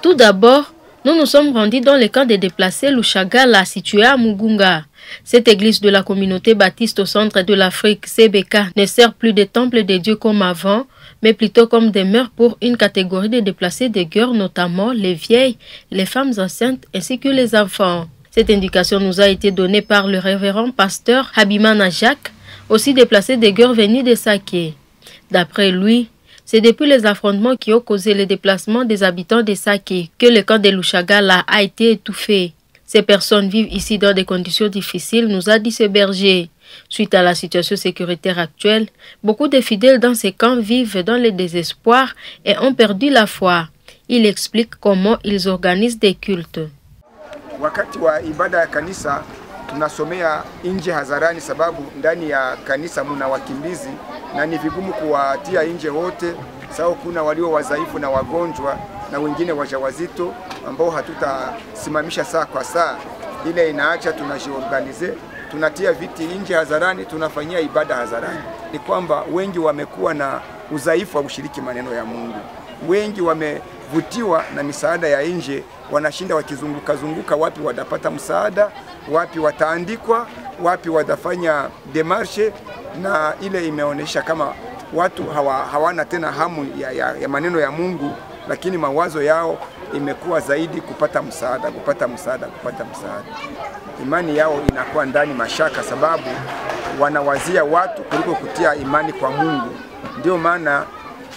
Tout d'abord, nous nous sommes rendus dans le camp des déplacés Lushagala, situé à Mugunga. Cette église de la communauté baptiste au centre de l'Afrique, CBK, ne sert plus de temple de Dieu comme avant, mais plutôt comme demeure pour une catégorie de déplacés de guerre, notamment les vieilles, les femmes enceintes ainsi que les enfants. Cette indication nous a été donnée par le révérend pasteur Habimana Jacques, aussi déplacé de guerre venu de Saké. D'après lui, c'est depuis les affrontements qui ont causé le déplacement des habitants de Saké que le camp de Lushagala a été étouffé. Ces personnes vivent ici dans des conditions difficiles, nous a dit ce berger. Suite à la situation sécuritaire actuelle, beaucoup de fidèles dans ces camps vivent dans le désespoir et ont perdu la foi. Il explique comment ils organisent des cultes. Wakati wa ibada ya kanisa tunasomea nje hadharani, sababu ndani ya kanisa muna wakimbizi na ni vigumu kuwatia nje wote, sababu kuna walio wadhaifu na wagonjwa na wengine wajawazito ambao hatutasimamisha saa kwa saa. Ile inaacha tunajiorganize, tunatia viti nje hadharani, tunafanyia ibada hadharani. Ni kwamba wengi wamekuwa na udhaifu wa kushiriki maneno ya Mungu. Wengi wamevutiwa na misaada ya nje, wanashinda wakizunguka wapi watapata msaada, wapi wataandikwa, wapi watafanya demarshe, na ile imeonyesha kama watu hawana tena hamu ya maneno ya Mungu, lakini mawazo yao imekuwa zaidi kupata msaada. Imani yao inakuwa ndani mashaka, sababu wanawazia watu kuliko kutia imani kwa Mungu. Ndio maana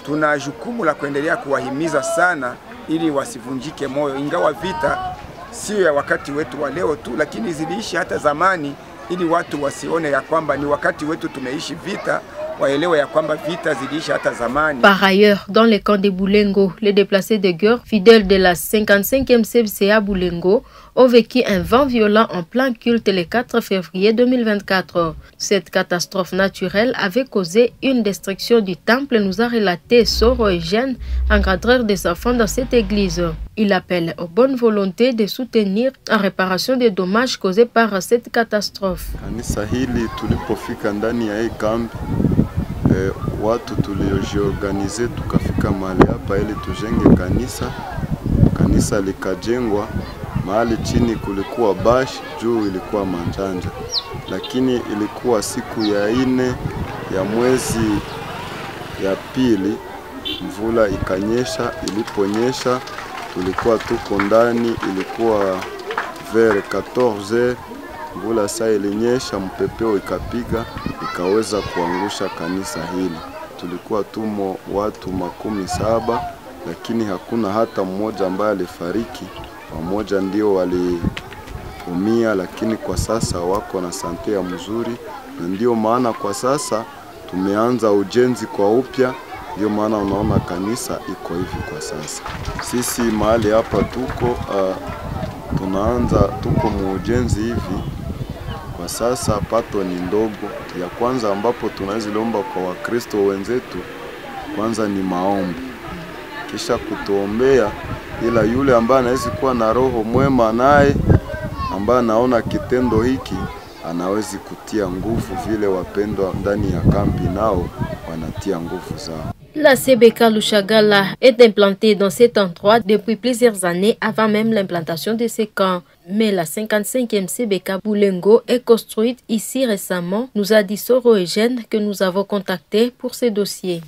tuna jukumu la kuendelea kuwahimiza sana ili wasivunjike moyo, ingawa vita sio ya wakati wetu wa leo tu, lakini ziliishi hata zamani, ili watu wasione ya kwamba ni wakati wetu tumeishi vita, waelewe ya kwamba vita ziliishi hata zamani. Par ailleurs, dans le camp de Boulengo, les déplacés de guerre fidèles de la 55e CBCA Boulengo ont vécu un vent violent en plein culte le 4 février 2024. Cette catastrophe naturelle avait causé une destruction du temple, nous a relaté Soro Eugène, encadreur des enfants dans cette église. Il appelle aux bonnes volontés de soutenir en réparation des dommages causés par cette catastrophe. Kanisa hili tulipofika ndani ya hii kambi, watu tuliojiorganize tukafika mahali hapa ili tujenge kanisa. Kanisa likajengwa, mahali chini kulikuwa bash, juu ilikuwa manjanja. Lakini ilikuwa siku ya 4 ya mwezi ya pili, mvula ikanyesha. Iliponyesha tulikuwa tuko ndani, ilikuwa vers 14h. Mvula saa ilinyesha, mpepeo ikapiga, ikaweza kuangusha kanisa hili. Tulikuwa tumo watu 17, lakini hakuna hata mmoja ambaye alifariki. Pamoja ndio waliumia, lakini kwa sasa wako na sante ya mzuri, na ndio maana kwa sasa tumeanza ujenzi kwa upya. Ndio maana unaona kanisa iko hivi kwa sasa. Sisi mahali hapa tuko muujenzi hivi. Kwa sasa pato ni ndogo. Ya kwanza ambapo tunaziomba kwa Wakristo wenzetu, kwanza ni maombi. Kisha kutuombea, ila yule ambaye anaweza kuwa na roho mwema naye ambaye anaona kitendo hiki anawezi kutia nguvu, vile wapendwa ndani ya kambi nao wanatia nguvu zao. La CBK Lushagala est implantée dans cet endroit depuis plusieurs années avant même l'implantation de ces camps. Mais la 55e CBK Boulengo est construite ici récemment, nous a dit Soro Eugène que nous avons contacté pour ces dossiers.